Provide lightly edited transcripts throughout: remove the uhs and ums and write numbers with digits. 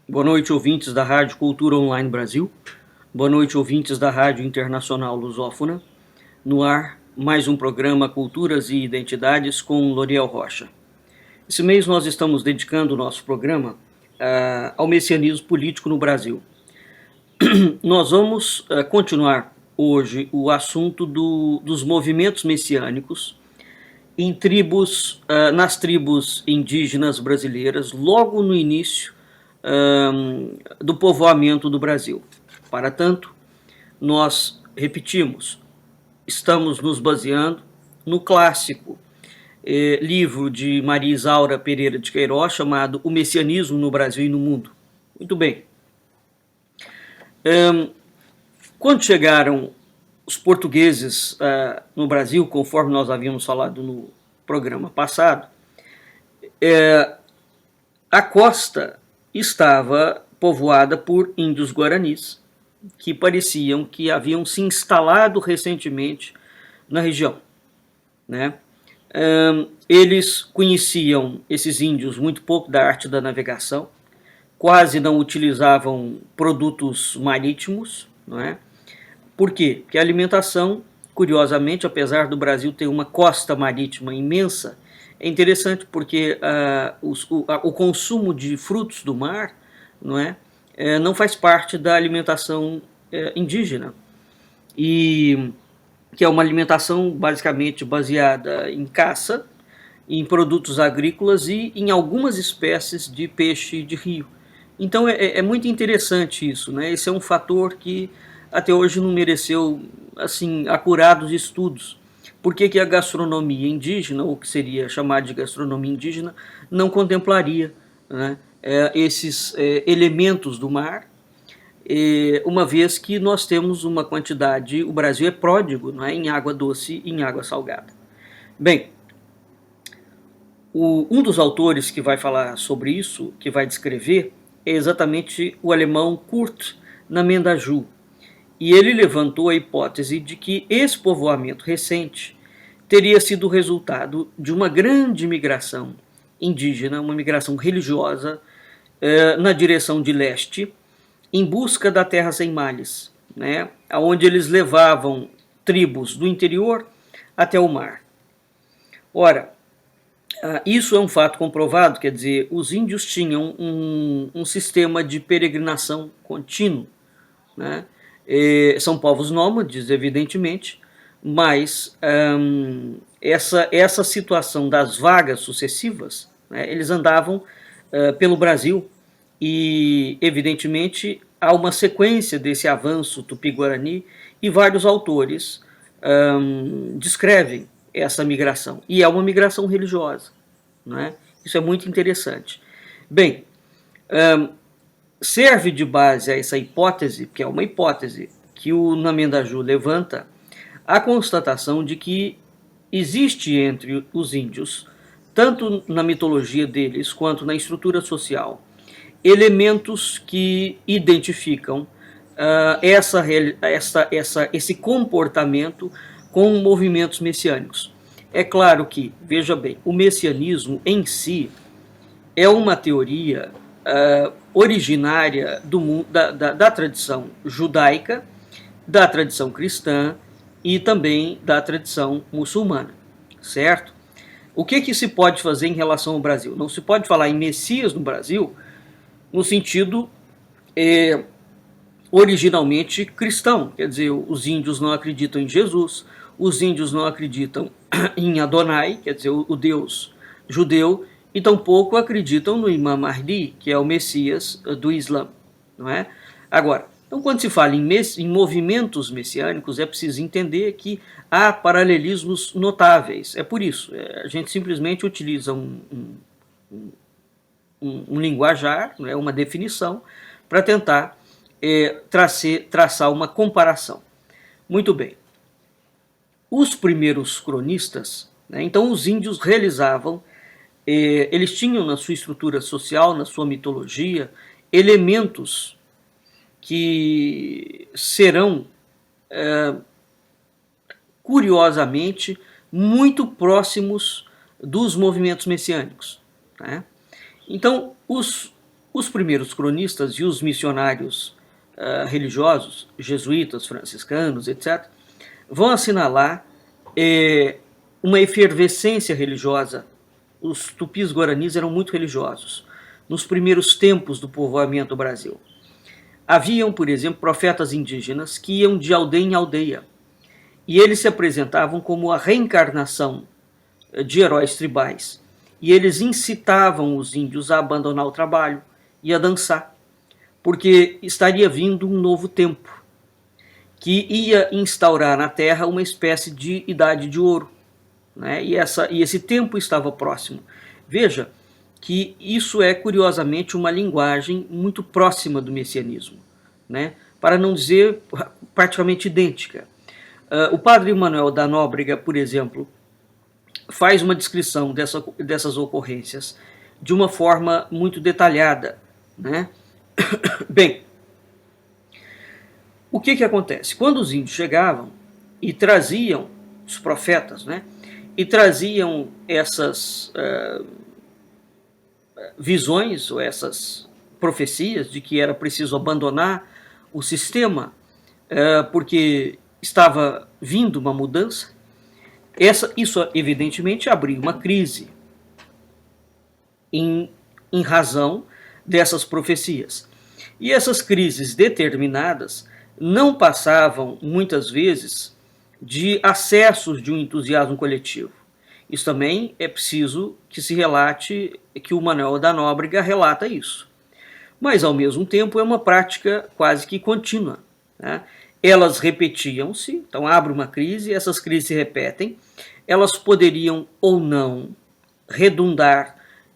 Boa noite, ouvintes da Rádio Cultura Online Brasil. Boa noite, ouvintes da Rádio Internacional Lusófona. No ar, mais um programa Culturas e Identidades com Loriel Rocha. Esse mês nós estamos dedicando o nosso programa ao messianismo político no Brasil. Nós vamos continuar hoje o assunto dos movimentos messiânicos em tribos, nas tribos indígenas brasileiras, logo no início do povoamento do Brasil. Para tanto, nós repetimos, estamos nos baseando no clássico livro de Maria Isaura Pereira de Queiroz, chamado O Messianismo no Brasil e no Mundo. Muito bem. Quando chegaram os portugueses no Brasil, conforme nós havíamos falado no programa passado, a costa estava povoada por índios guaranis, que pareciam que haviam se instalado recentemente na região, né? Eles conheciam, esses índios, muito pouco da arte da navegação, quase não utilizavam produtos marítimos, não é? Por quê? Porque a alimentação, curiosamente, apesar do Brasil ter uma costa marítima imensa, é interessante porque o consumo de frutos do mar, não é? Não faz parte da alimentação indígena, e que é uma alimentação basicamente baseada em caça, em produtos agrícolas e em algumas espécies de peixe de rio. Então é muito interessante isso, né? Esse é um fator que até hoje não mereceu assim acurados estudos. Por que a gastronomia indígena, ou que seria chamada de gastronomia indígena, não contemplaria, né, esses elementos do mar, uma vez que nós temos uma quantidade, o Brasil é pródigo, não é, em água doce e em água salgada. Bem, um dos autores que vai falar sobre isso, que vai descrever, é exatamente o alemão Kurt Namendaju. E ele levantou a hipótese de que esse povoamento recente teria sido o resultado de uma grande migração indígena, uma migração religiosa, na direção de leste, em busca da terra sem males, né, onde eles levavam tribos do interior até o mar. Ora, isso é um fato comprovado, quer dizer, os índios tinham um sistema de peregrinação contínuo, né? São povos nômades, evidentemente, mas essa situação das vagas sucessivas, né, eles andavam pelo Brasil e, evidentemente, há uma sequência desse avanço tupi-guarani e vários autores descrevem essa migração. E é uma migração religiosa, né? Isso é muito interessante. Bem, serve de base a essa hipótese, que é uma hipótese que o Namendaju levanta, a constatação de que existe entre os índios, tanto na mitologia deles quanto na estrutura social, elementos que identificam esse comportamento com movimentos messiânicos. É claro que, veja bem, o messianismo em si é uma teoria originária da tradição judaica, da tradição cristã e também da tradição muçulmana, certo? O que se pode fazer em relação ao Brasil? Não se pode falar em Messias no Brasil no sentido originalmente cristão, quer dizer, os índios não acreditam em Jesus, os índios não acreditam em Adonai, quer dizer, o Deus judeu, e tampouco acreditam no Imam Mahdi, que é o Messias do Islã, não é? Agora, então quando se fala em movimentos messiânicos, é preciso entender que há paralelismos notáveis. É por isso, a gente simplesmente utiliza um linguajar, não é, uma definição, para tentar traçar uma comparação. Muito bem. Os primeiros cronistas, né, então os índios realizavam, eles tinham na sua estrutura social, na sua mitologia, elementos que serão, curiosamente, muito próximos dos movimentos messiânicos, né? Então, os os primeiros cronistas e os missionários religiosos, jesuítas, franciscanos, etc., vão assinalar uma efervescência religiosa. Os tupis guaranis eram muito religiosos nos primeiros tempos do povoamento do Brasil. Haviam, por exemplo, profetas indígenas que iam de aldeia em aldeia, e eles se apresentavam como a reencarnação de heróis tribais, e eles incitavam os índios a abandonar o trabalho e a dançar, porque estaria vindo um novo tempo, que ia instaurar na Terra uma espécie de idade de ouro, né? E esse tempo estava próximo. Veja que isso é, curiosamente, uma linguagem muito próxima do messianismo, né? Para não dizer praticamente idêntica. O padre Manuel da Nóbrega, por exemplo, faz uma descrição dessas ocorrências de uma forma muito detalhada, né? Bem, o que acontece? Quando os índios chegavam e traziam, os profetas, né? E traziam essas visões ou essas profecias de que era preciso abandonar o sistema porque estava vindo uma mudança, isso evidentemente abriu uma crise em razão dessas profecias. E essas crises determinadas não passavam, muitas vezes, de acessos de um entusiasmo coletivo. Isso também é preciso que se relate, que o Manuel da Nóbrega relata isso. Mas, ao mesmo tempo, é uma prática quase que contínua, né? Elas repetiam-se, então abre uma crise, essas crises se repetem, elas poderiam ou não redundar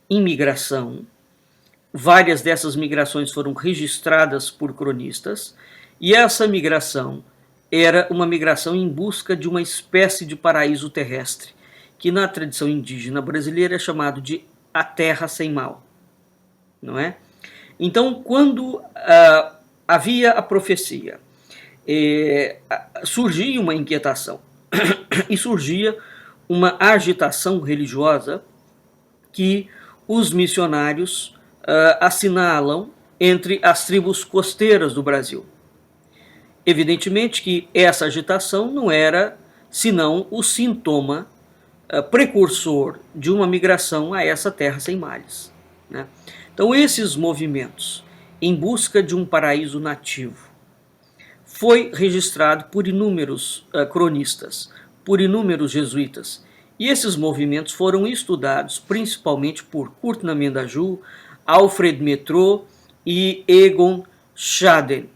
em migração. Várias dessas migrações foram registradas por cronistas, e essa migração era uma migração em busca de uma espécie de paraíso terrestre, que na tradição indígena brasileira é chamado de a terra sem mal, não é? Então, quando havia a profecia, surgia uma inquietação e surgia uma agitação religiosa que os missionários assinalam entre as tribos costeiras do Brasil. Evidentemente que essa agitação não era senão o sintoma precursor de uma migração a essa terra sem males, né? Então, esses movimentos em busca de um paraíso nativo foi registrado por inúmeros cronistas, por inúmeros jesuítas, e esses movimentos foram estudados principalmente por Kurt Namendaju, Alfred Metro e Egon Schaden,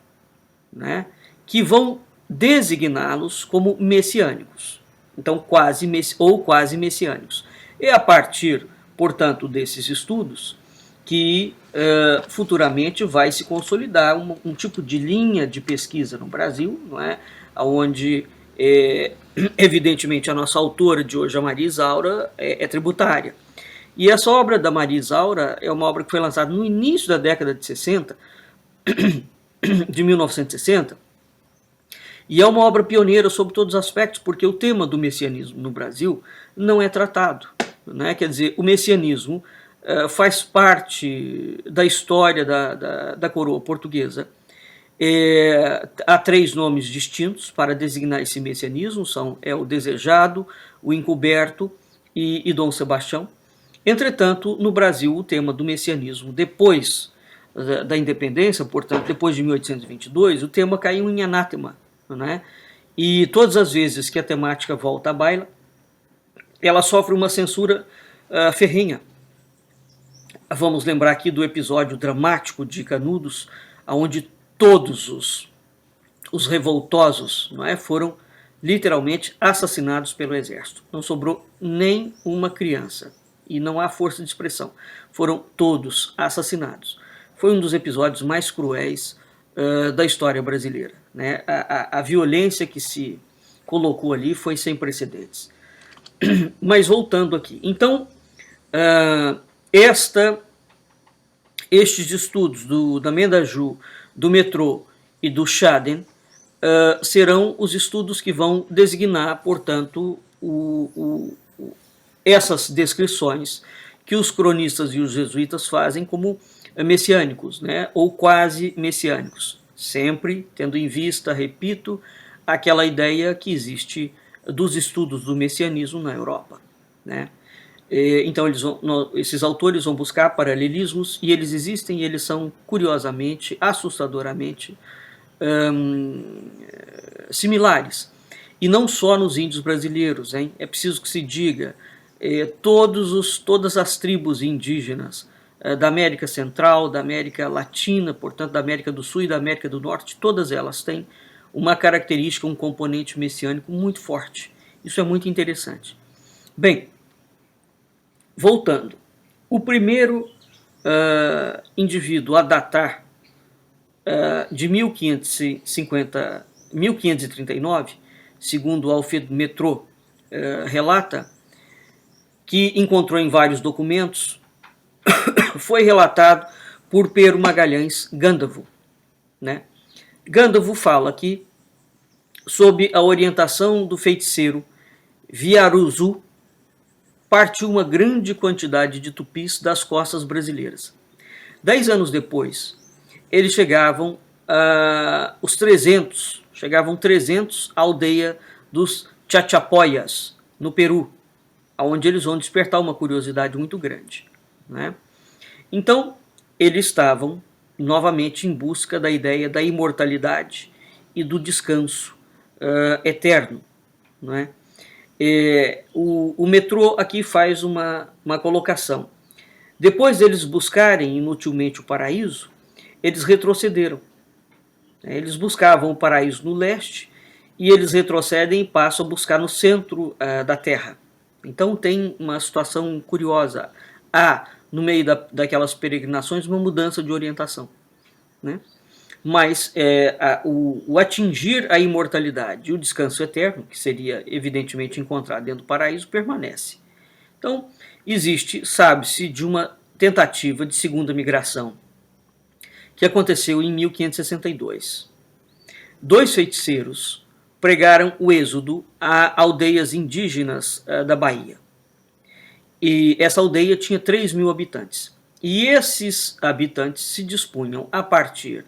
né, que vão designá-los como messiânicos, então quase messiânicos. É a partir, portanto, desses estudos que futuramente vai se consolidar um tipo de linha de pesquisa no Brasil, não é? Onde, evidentemente, a nossa autora de hoje, a Maria Isaura, é tributária. E essa obra da Maria Isaura é uma obra que foi lançada no início da década de 60, de 1960, e é uma obra pioneira sobre todos os aspectos, porque o tema do messianismo no Brasil não é tratado, né? Quer dizer, o messianismo faz parte da história da coroa portuguesa. Há três nomes distintos para designar esse messianismo, são o Desejado, o Encoberto e Dom Sebastião. Entretanto, no Brasil, o tema do messianismo, depois da independência, portanto, depois de 1822, o tema caiu em anátema, né? E todas as vezes que a temática volta à baila, ela sofre uma censura ferrenha. Vamos lembrar aqui do episódio dramático de Canudos, onde todos os revoltosos, não é, foram literalmente assassinados pelo exército. Não sobrou nem uma criança e não há força de expressão. Foram todos assassinados. Foi um dos episódios mais cruéis da história brasileira, né? A violência que se colocou ali foi sem precedentes. Mas voltando aqui, então estes estudos do Namendaju, do Metro e do Schaden serão os estudos que vão designar, portanto, essas descrições que os cronistas e os jesuítas fazem como messiânicos, né, ou quase messiânicos, sempre tendo em vista, repito, aquela ideia que existe dos estudos do messianismo na Europa, né? Então esses autores vão buscar paralelismos, e eles existem, e eles são curiosamente, assustadoramente similares. E não só nos índios brasileiros, hein? É preciso que se diga, todas as tribos indígenas da América Central, da América Latina, portanto da América do Sul e da América do Norte, todas elas têm uma característica, um componente messiânico muito forte. Isso é muito interessante. Bem, voltando, o primeiro indivíduo a datar de 1539, segundo Alfred Métraux relata, que encontrou em vários documentos, foi relatado por Pero Magalhães Gândavo, né? Gândavo fala que, sob a orientação do feiticeiro Viaruzu, partiu uma grande quantidade de tupis das costas brasileiras. 10 anos depois, eles chegavam chegavam 300 à aldeia dos Chachapoyas, no Peru, onde eles vão despertar uma curiosidade muito grande, né? Então, eles estavam novamente em busca da ideia da imortalidade e do descanso eterno, né? O Métraux aqui faz uma colocação. Depois deles buscarem inutilmente o paraíso, eles retrocederam. Eles buscavam o paraíso no leste, e eles retrocedem e passam a buscar no centro da Terra. Então tem uma situação curiosa. Há, no meio daquelas peregrinações, uma mudança de orientação, né? Mas o atingir a imortalidade e o descanso eterno, que seria evidentemente encontrado dentro do paraíso, permanece. Então, sabe-se de uma tentativa de segunda migração, que aconteceu em 1562. 2 feiticeiros pregaram o êxodo a aldeias indígenas da Bahia. E essa aldeia tinha 3.000 habitantes. E esses habitantes se dispunham a partir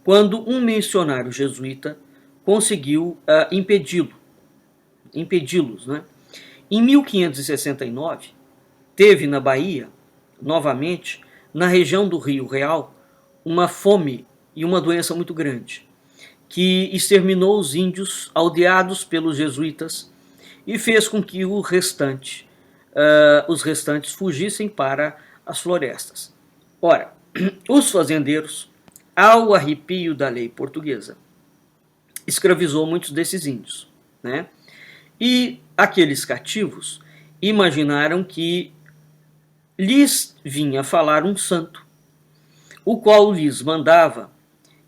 quando um missionário jesuíta conseguiu impedi-los, né? Em 1569, teve na Bahia, novamente, na região do Rio Real, uma fome e uma doença muito grande, que exterminou os índios aldeados pelos jesuítas e fez com que os restantes fugissem para as florestas. Ora, os fazendeiros, ao arrepio da lei portuguesa, escravizou muitos desses índios, né? E aqueles cativos imaginaram que lhes vinha falar um santo, o qual lhes mandava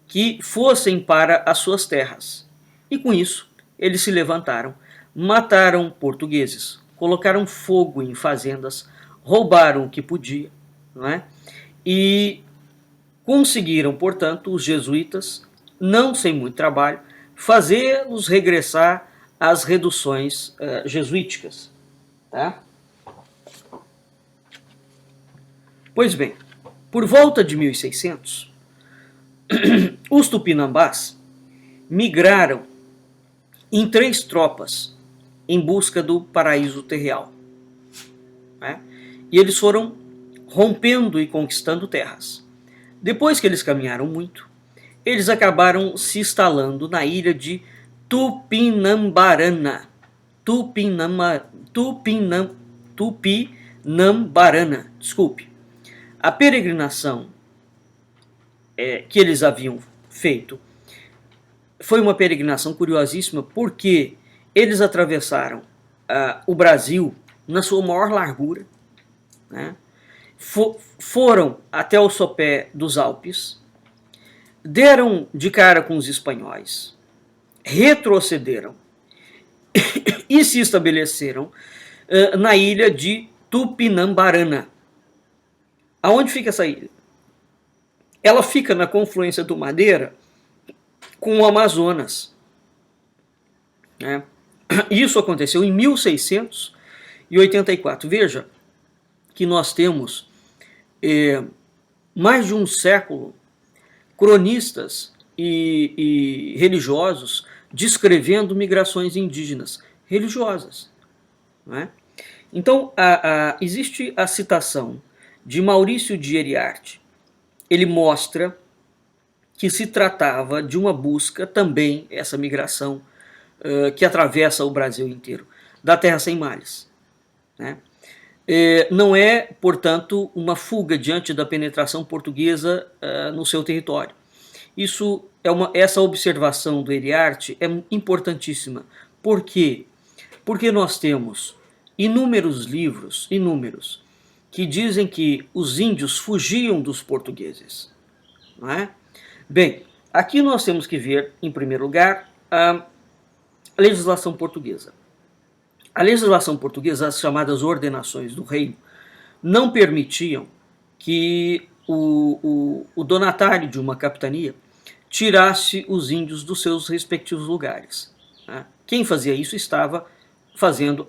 que fossem para as suas terras. E com isso, eles se levantaram, mataram portugueses, colocaram fogo em fazendas, roubaram o que podia, não é? E conseguiram, portanto, os jesuítas, não sem muito trabalho, fazê-los regressar às reduções jesuíticas, tá? Pois bem, por volta de 1600, os tupinambás migraram em 3 tropas em busca do paraíso terreal, né? E eles foram rompendo e conquistando terras. Depois que eles caminharam muito, eles acabaram se instalando na ilha de Tupinambarana. Tupinambarana, desculpe. A peregrinação que eles haviam feito foi uma peregrinação curiosíssima, porque eles atravessaram o Brasil na sua maior largura, né? Foram até o sopé dos Alpes, deram de cara com os espanhóis, retrocederam e se estabeleceram na ilha de Tupinambarana. Aonde fica essa ilha? Ela fica na confluência do Madeira com o Amazonas, né? Isso aconteceu em 1684. Veja que nós temos mais de um século, cronistas e religiosos descrevendo migrações indígenas religiosas, não é? Então, existe a citação de Maurício de Iriarte. Ele mostra que se tratava de uma busca também, essa migração que atravessa o Brasil inteiro, da terra sem males, né? Não é, portanto, uma fuga diante da penetração portuguesa no seu território. Essa observação do Iriarte é importantíssima. Por quê? Porque nós temos inúmeros livros, que dizem que os índios fugiam dos portugueses, não é? Bem, aqui nós temos que ver, em primeiro lugar, a legislação portuguesa. A legislação portuguesa, as chamadas ordenações do reino, não permitiam que o donatário de uma capitania tirasse os índios dos seus respectivos lugares, né? Quem fazia isso estava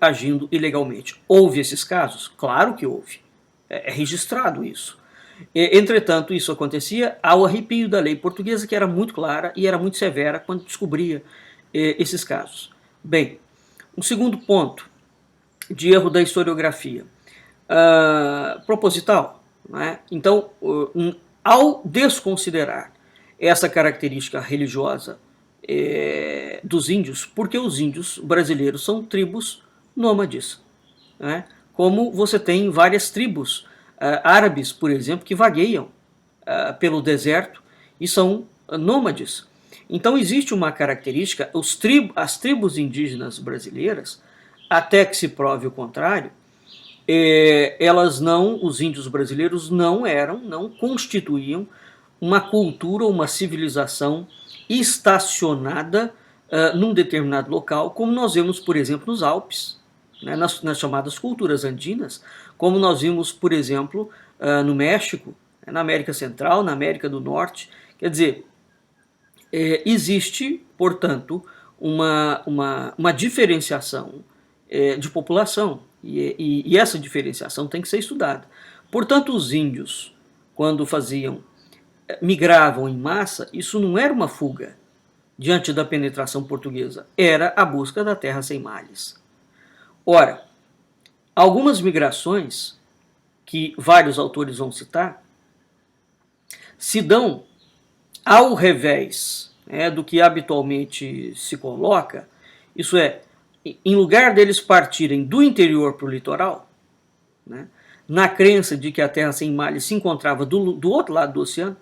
agindo ilegalmente. Houve esses casos? Claro que houve. É registrado isso. Entretanto, isso acontecia ao arrepio da lei portuguesa, que era muito clara e era muito severa quando descobria esses casos. Bem, um segundo ponto de erro da historiografia, proposital, né? Então, ao desconsiderar essa característica religiosa dos índios, porque os índios brasileiros são tribos nômades, né? Como você tem várias tribos árabes, por exemplo, que vagueiam pelo deserto e são nômades. Então existe uma característica, as tribos indígenas brasileiras, até que se prove o contrário, os índios brasileiros não constituíam uma cultura ou uma civilização estacionada num determinado local, como nós vemos, por exemplo, nos Alpes, né, nas chamadas culturas andinas, como nós vimos, por exemplo, no México, na América Central, na América do Norte. Quer dizer, existe, portanto, uma diferenciação de população, e essa diferenciação tem que ser estudada. Portanto, os índios, quando migravam em massa, isso não era uma fuga diante da penetração portuguesa, era a busca da terra sem males. Ora, algumas migrações, que vários autores vão citar, se dão ao revés do que habitualmente se coloca, isso é, em lugar deles partirem do interior para o litoral, né, na crença de que a terra sem males se encontrava do outro lado do oceano,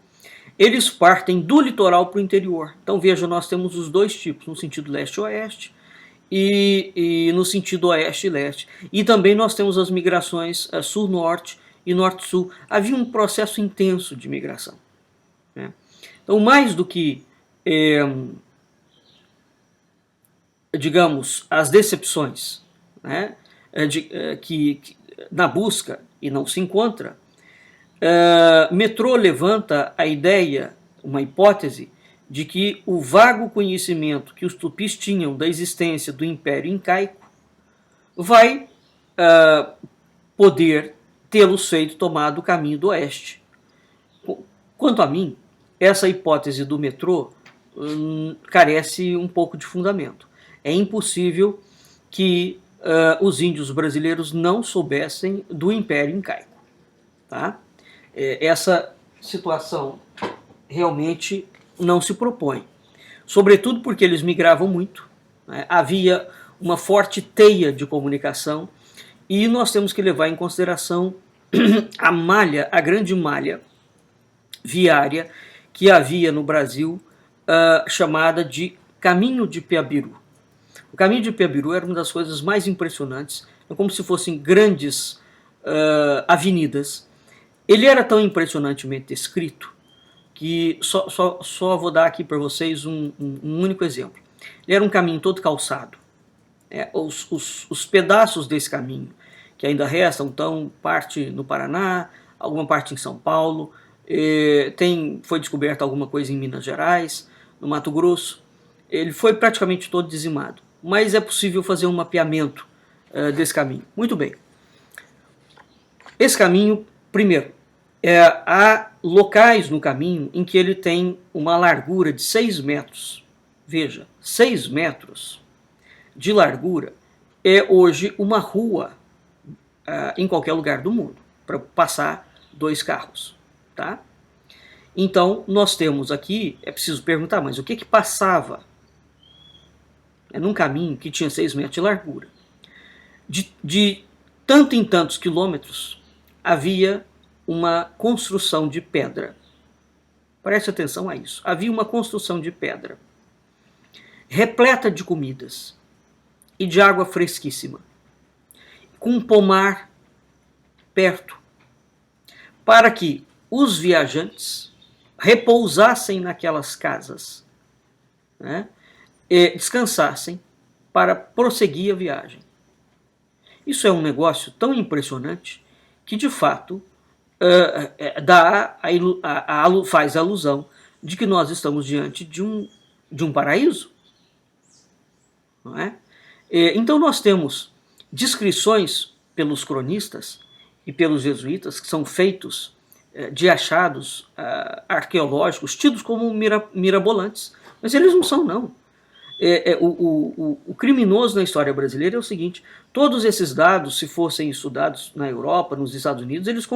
eles partem do litoral para o interior. Então veja, nós temos os dois tipos, no sentido leste-oeste e no sentido oeste-leste. E também nós temos as migrações sul-norte e norte-sul. Havia um processo intenso de migração, né? Então, mais do que, digamos, as decepções, né, que na busca e não se encontra, Metrô levanta a ideia, uma hipótese, de que o vago conhecimento que os tupis tinham da existência do Império Incaico vai poder tê-los feito tomar o caminho do oeste. Quanto a mim, essa hipótese do Metrô carece um pouco de fundamento. É impossível que os índios brasileiros não soubessem do Império Incaico, tá? Essa situação realmente não se propõe, sobretudo porque eles migravam muito, né? Havia uma forte teia de comunicação e nós temos que levar em consideração a grande malha viária que havia no Brasil, chamada de Caminho de Piabiru. O Caminho de Piabiru era uma das coisas mais impressionantes, é como se fossem grandes avenidas. Ele era tão impressionantemente descrito que só vou dar aqui para vocês um único exemplo. Ele era um caminho todo calçado. Os pedaços desse caminho que ainda restam, então, parte no Paraná, alguma parte em São Paulo, foi descoberta alguma coisa em Minas Gerais, no Mato Grosso. Ele foi praticamente todo dizimado, mas é possível fazer um mapeamento desse caminho. Muito bem. Esse caminho, primeiro, Há locais no caminho em que ele tem uma largura de 6 metros. Veja, 6 metros de largura é hoje uma rua em qualquer lugar do mundo, para passar 2 carros. Tá? Então, nós temos aqui, é preciso perguntar, mas o que passava num caminho que tinha 6 metros de largura? De tanto em tantos quilômetros, havia uma construção de pedra. Preste atenção a isso. Havia uma construção de pedra, repleta de comidas e de água fresquíssima, com um pomar perto, para que os viajantes repousassem naquelas casas, né, e descansassem para prosseguir a viagem. Isso é um negócio tão impressionante que, de fato, faz alusão de que nós estamos diante de um paraíso. Não é? Então nós temos descrições pelos cronistas e pelos jesuítas que são feitos de achados arqueológicos tidos como mirabolantes, mas eles não são, não. O criminoso na história brasileira é o seguinte: todos esses dados, se fossem estudados na Europa, nos Estados Unidos, eles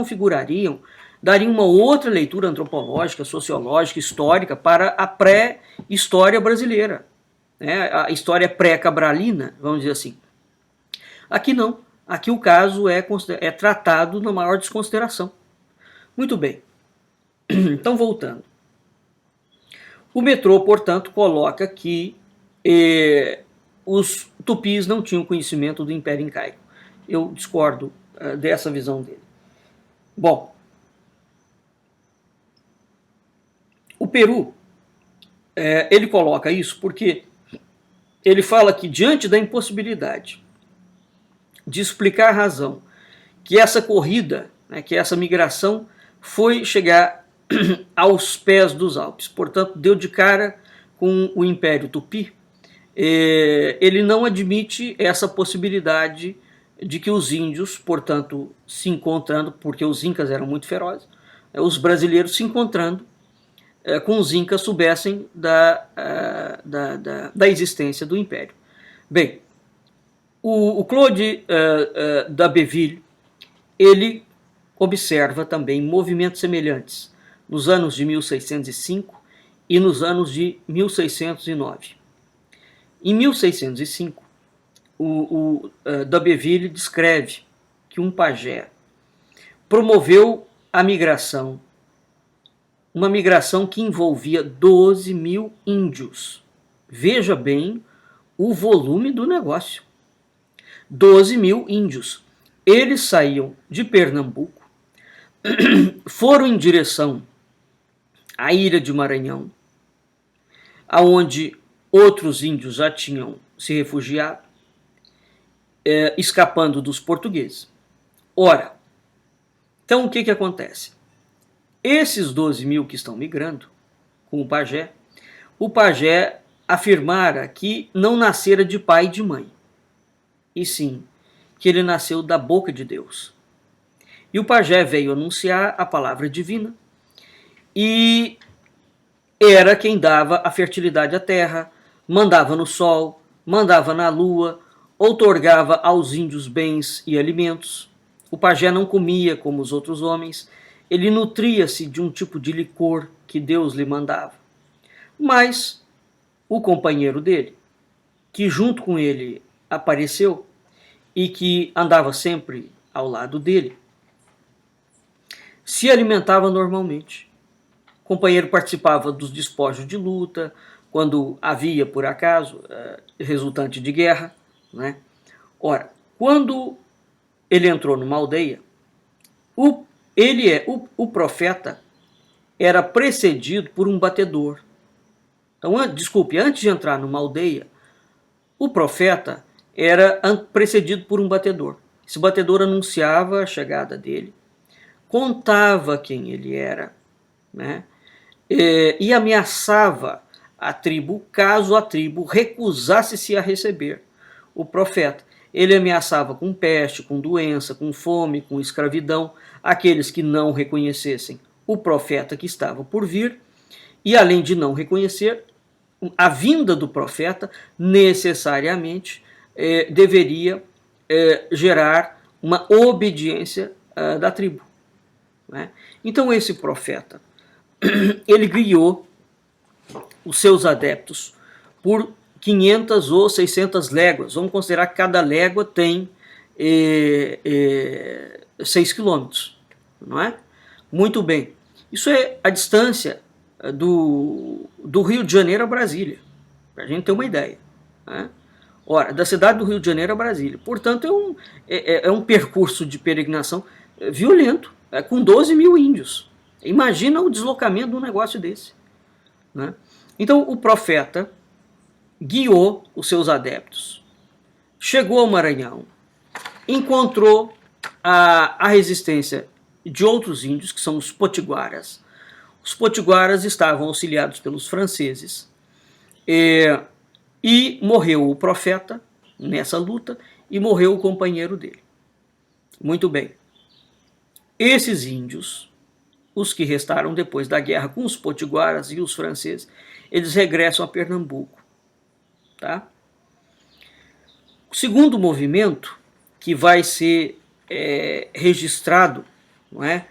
dariam uma outra leitura antropológica, sociológica, histórica para a pré-história brasileira, né? A história pré-cabralina, vamos dizer assim. Aqui não. Aqui o caso é tratado na maior desconsideração. Muito bem. Então, voltando. O metrô, portanto, coloca que os tupis não tinham conhecimento do Império Incaico. Eu discordo dessa visão dele. Bom, o Peru, ele coloca isso porque ele fala que, diante da impossibilidade de explicar a razão que essa corrida, né, que essa migração foi chegar aos pés dos Alpes, portanto, deu de cara com o Império Tupi, ele não admite essa possibilidade de que os índios, portanto, se encontrando, porque os incas eram muito ferozes, os brasileiros se encontrando com os incas soubessem da existência do império. Bem, o Claude d'Abbeville, ele observa também movimentos semelhantes nos anos de 1605 e nos anos de 1609. Em 1605, o d'Abbeville descreve que um pajé promoveu a migração, uma migração que envolvia 12 mil índios. Veja bem o volume do negócio. 12 mil índios. Eles saíam de Pernambuco, foram em direção à ilha de Maranhão, aonde outros índios já tinham se refugiado, escapando dos portugueses. Ora, então o que acontece? Esses 12 mil que estão migrando com o pajé afirmara que não nascera de pai e de mãe, e sim que ele nasceu da boca de Deus. E o pajé veio anunciar a palavra divina e era quem dava a fertilidade à terra, mandava no sol, mandava na lua, outorgava aos índios bens e alimentos. O pajé não comia como os outros homens, ele nutria-se de um tipo de licor que Deus lhe mandava. Mas o companheiro dele, que junto com ele apareceu e que andava sempre ao lado dele, se alimentava normalmente. O companheiro participava dos despojos de luta, quando havia, por acaso, resultante de guerra, né? Ora, quando ele entrou numa aldeia, o profeta era precedido por um batedor. Então, antes de entrar numa aldeia, o profeta era precedido por um batedor. Esse batedor anunciava a chegada dele, contava quem ele era, né? E ameaçava a tribo caso a tribo recusasse-se a receber o profeta. Ele ameaçava com peste, com doença, com fome, com escravidão, aqueles que não reconhecessem o profeta que estava por vir, e além de não reconhecer, a vinda do profeta necessariamente deveria gerar uma obediência da tribo. Né? Então esse profeta, ele guiou os seus adeptos por 500 ou 600 léguas. Vamos considerar que cada légua tem 6 quilômetros, não é? Muito bem. Isso é a distância do Rio de Janeiro a Brasília, para a gente ter uma ideia. Né? Ora, da cidade do Rio de Janeiro a Brasília. Portanto, é um percurso de peregrinação violento, com 12 mil índios. Imagina o deslocamento de um negócio desse. Né? Então, o profeta guiou os seus adeptos, chegou ao Maranhão, encontrou a resistência de outros índios, que são os potiguaras. Os potiguaras estavam auxiliados pelos franceses, e morreu o profeta nessa luta, e morreu o companheiro dele. Muito bem. Esses índios, os que restaram depois da guerra com os potiguaras e os franceses, eles regressam a Pernambuco. Tá? O segundo movimento, que vai ser registrado, não é,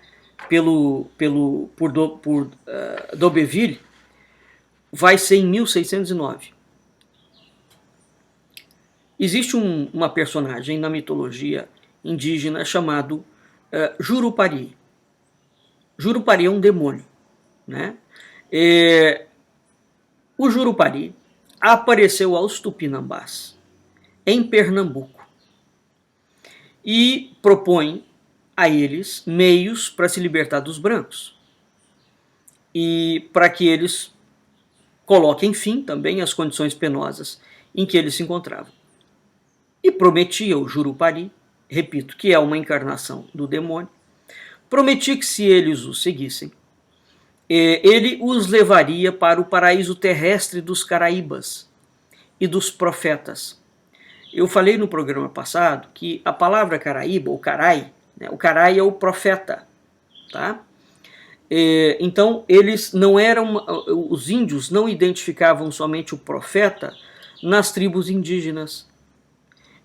por d'Aubervilliers, vai ser em 1609. Existe uma personagem na mitologia indígena chamado Jurupari. Jurupari é um demônio. Né? O Jurupari apareceu aos Tupinambás, em Pernambuco, e propõe a eles meios para se libertar dos brancos e para que eles coloquem fim também às condições penosas em que eles se encontravam. E prometia o Jurupari, repito, que é uma encarnação do demônio, prometia que se eles o seguissem, ele os levaria para o paraíso terrestre dos Caraíbas e dos profetas. Eu falei no programa passado que a palavra Caraíba, ou Carai, né, o Carai é o profeta. Tá? Então, eles não eram, os índios não identificavam somente o profeta nas tribos indígenas.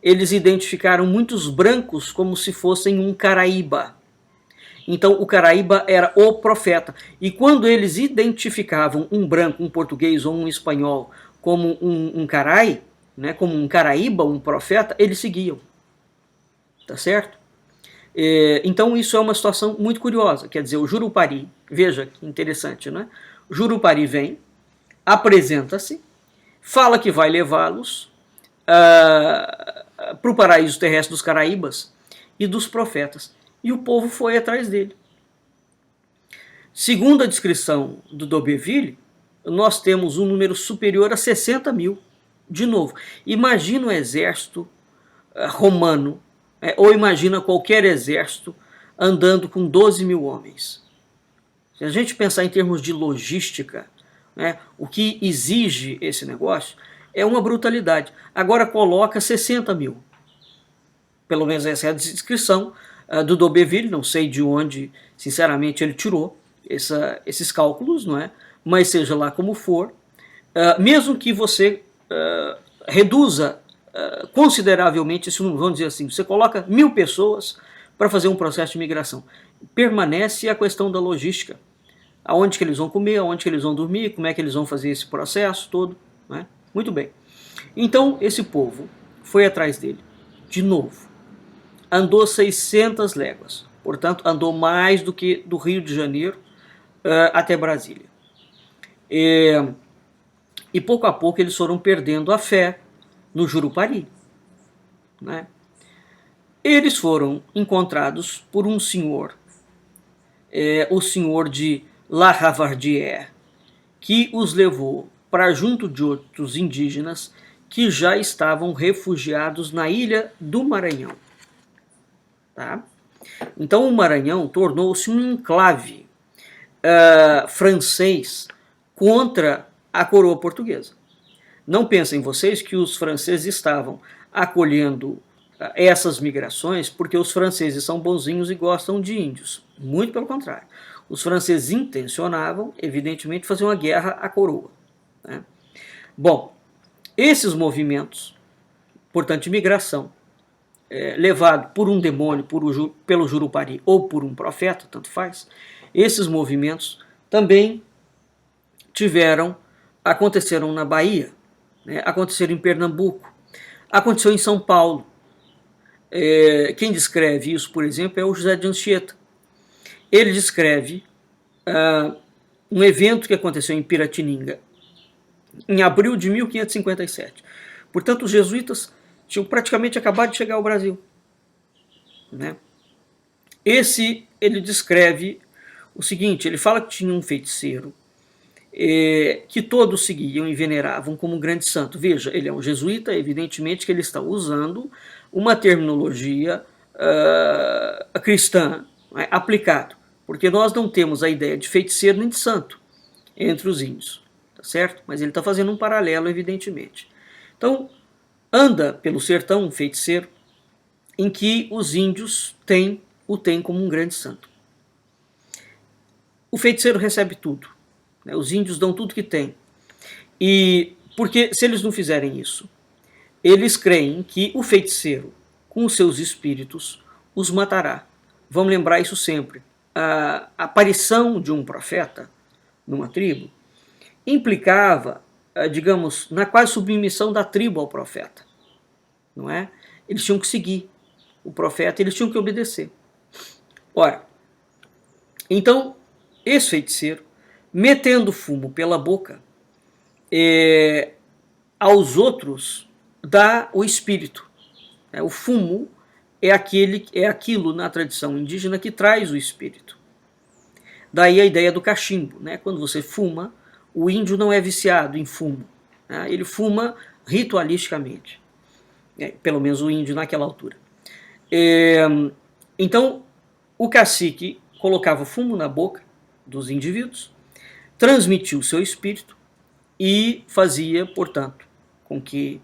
Eles identificaram muitos brancos como se fossem um Caraíba. Então, o Caraíba era o profeta. E quando eles identificavam um branco, um português ou um espanhol como um Carai, né, como um Caraíba, um profeta, eles seguiam. Tá certo? Então, isso é uma situação muito curiosa. Quer dizer, o Jurupari, veja que interessante, né? O Jurupari vem, apresenta-se, fala que vai levá-los para o paraíso terrestre dos Caraíbas e dos profetas. E o povo foi atrás dele. Segundo a descrição do d'Aubervilliers, nós temos um número superior a 60 mil. De novo, imagina o exército romano, ou imagina qualquer exército andando com 12 mil homens. Se a gente pensar em termos de logística, né, o que exige esse negócio é uma brutalidade. Agora coloca 60 mil. Pelo menos essa é a descrição do d'Aubervilliers, não sei de onde, sinceramente, ele tirou esses cálculos, não é? Mas seja lá como for, mesmo que você reduza consideravelmente esse número, vamos dizer assim, você coloca 1000 pessoas para fazer um processo de migração, permanece a questão da logística, aonde que eles vão comer, aonde que eles vão dormir, como é que eles vão fazer esse processo todo, né? Muito bem. Então esse povo foi atrás dele, de novo, andou 600 léguas, portanto andou mais do que do Rio de Janeiro até Brasília. E pouco a pouco eles foram perdendo a fé no Jurupari. Né? Eles foram encontrados por um senhor, o senhor de La Ravardière, que os levou para junto de outros indígenas que já estavam refugiados na ilha do Maranhão. Tá? Então o Maranhão tornou-se um enclave francês contra a coroa portuguesa. Não pensem vocês que os franceses estavam acolhendo essas migrações porque os franceses são bonzinhos e gostam de índios. Muito pelo contrário. Os franceses intencionavam, evidentemente, fazer uma guerra à coroa, né? Bom, esses movimentos, portanto, de migração, levado por um demônio, pelo Jurupari ou por um profeta, tanto faz, esses movimentos também aconteceram na Bahia, né? Aconteceram em Pernambuco, aconteceu em São Paulo. Quem descreve isso, por exemplo, é o José de Anchieta. Ele descreve um evento que aconteceu em Piratininga em abril de 1557. Portanto, os jesuítas tinham praticamente acabado de chegar ao Brasil, né? Ele descreve o seguinte, ele fala que tinha um feiticeiro que todos seguiam e veneravam como um grande santo. Veja, ele é um jesuíta, evidentemente que ele está usando uma terminologia cristã, né, aplicado, porque nós não temos a ideia de feiticeiro nem de santo entre os índios, tá certo? Mas ele está fazendo um paralelo, evidentemente. Então, anda pelo sertão um feiticeiro em que os índios o têm como um grande santo. O feiticeiro recebe tudo, né? Os índios dão tudo que tem. E porque se eles não fizerem isso, eles creem que o feiticeiro, com os seus espíritos, os matará. Vamos lembrar isso sempre. A aparição de um profeta numa tribo implicava, digamos, na quase submissão da tribo ao profeta, não é? Eles tinham que seguir o profeta, eles tinham que obedecer. Ora, então, esse feiticeiro, metendo fumo pela boca, aos outros dá o espírito. O fumo é aquilo na tradição indígena que traz o espírito. Daí a ideia do cachimbo, né? Quando você fuma, o índio não é viciado em fumo, né? Ele fuma ritualisticamente, pelo menos o índio naquela altura. Então, o cacique colocava fumo na boca dos indivíduos, transmitia o seu espírito e fazia, portanto, com que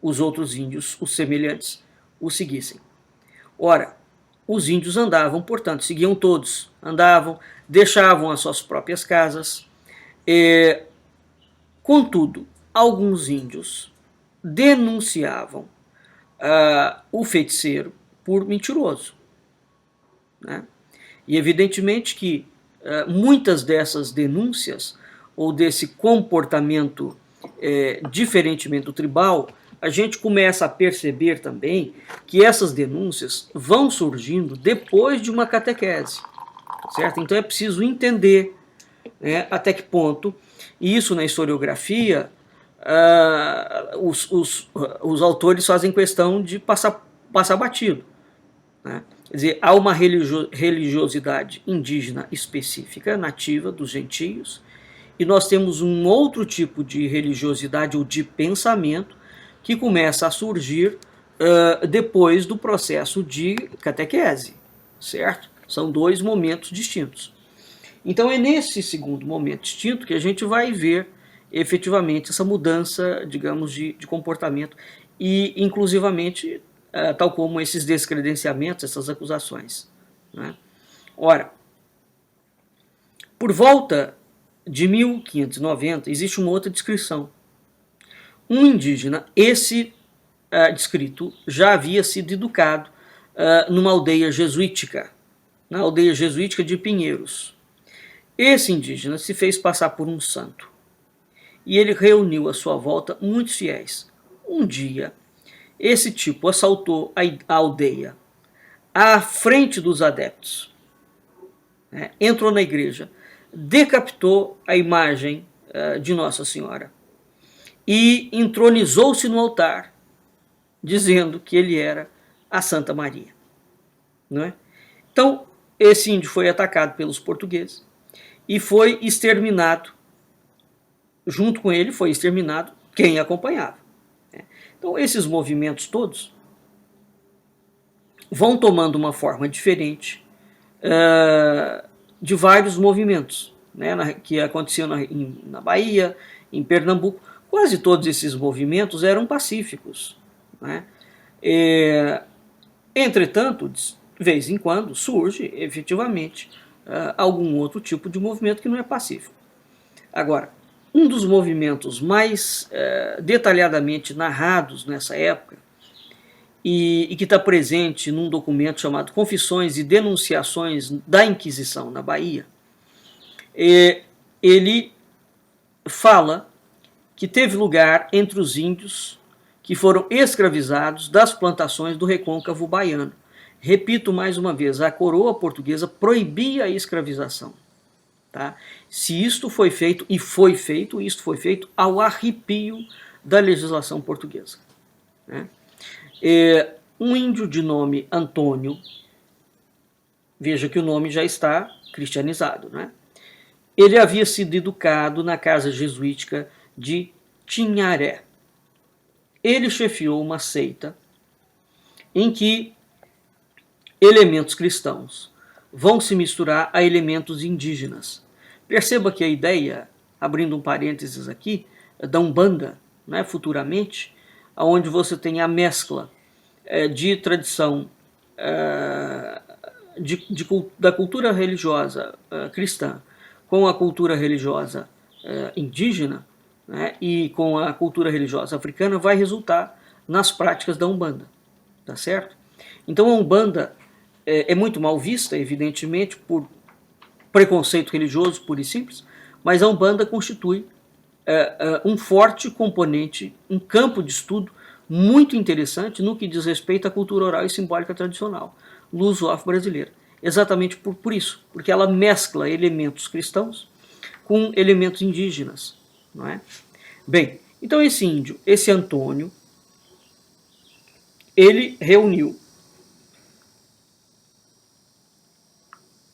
os outros índios, os semelhantes, o seguissem. Ora, os índios andavam, portanto, seguiam todos, andavam, deixavam as suas próprias casas. Contudo, alguns índios denunciavam o feiticeiro por mentiroso, né? E evidentemente que muitas dessas denúncias ou desse comportamento diferentemente do tribal, a gente começa a perceber também que essas denúncias vão surgindo depois de uma catequese, certo? Então é preciso entender, né, até que ponto, e isso na historiografia, os autores fazem questão de passar batido, né? Quer dizer, há uma religiosidade indígena específica, nativa dos gentios, e nós temos um outro tipo de religiosidade ou de pensamento que começa a surgir depois do processo de catequese, certo? São dois momentos distintos. Então é nesse segundo momento distinto que a gente vai ver efetivamente essa mudança, digamos, de comportamento e inclusivamente tal como esses descredenciamentos, essas acusações, né? Ora, por volta de 1590 existe uma outra descrição. Um indígena, esse descrito, já havia sido educado numa aldeia jesuítica, na aldeia jesuítica de Pinheiros. Esse indígena se fez passar por um santo e ele reuniu à sua volta muitos fiéis. Um dia, esse tipo assaltou a aldeia à frente dos adeptos, né? Entrou na igreja, decapitou a imagem de Nossa Senhora e entronizou-se no altar, dizendo que ele era a Santa Maria, não é? Então, esse índio foi atacado pelos portugueses e foi exterminado. Junto com ele foi exterminado quem acompanhava. Então, esses movimentos todos vão tomando uma forma diferente de vários movimentos, né, que aconteciam na Bahia, em Pernambuco. Quase todos esses movimentos eram pacíficos, né? Entretanto, de vez em quando surge efetivamente algum outro tipo de movimento que não é pacífico. Agora, um dos movimentos mais detalhadamente narrados nessa época e que está presente num documento chamado Confissões e Denunciações da Inquisição na Bahia, ele fala que teve lugar entre os índios que foram escravizados das plantações do recôncavo baiano. Repito mais uma vez, a coroa portuguesa proibia a escravização. Tá? Se isto foi feito, e foi feito, isto foi feito ao arrepio da legislação portuguesa. Né? Um índio de nome Antônio, veja que o nome já está cristianizado, né? Ele havia sido educado na casa jesuítica de Tinharé. Ele chefiou uma seita em que elementos cristãos vão se misturar a elementos indígenas. Perceba que a ideia, abrindo um parênteses aqui, da Umbanda, né, futuramente, onde você tem a mescla de tradição da cultura religiosa cristã com a cultura religiosa indígena, né, e com a cultura religiosa africana, vai resultar nas práticas da Umbanda, tá certo? Então a Umbanda é muito mal vista, evidentemente, por preconceito religioso puro e simples, mas a Umbanda constitui um forte componente, um campo de estudo muito interessante no que diz respeito à cultura oral e simbólica tradicional luso-afro-brasileira. Exatamente por isso, porque ela mescla elementos cristãos com elementos indígenas. Não é? Bem, então esse índio, esse Antônio, ele reuniu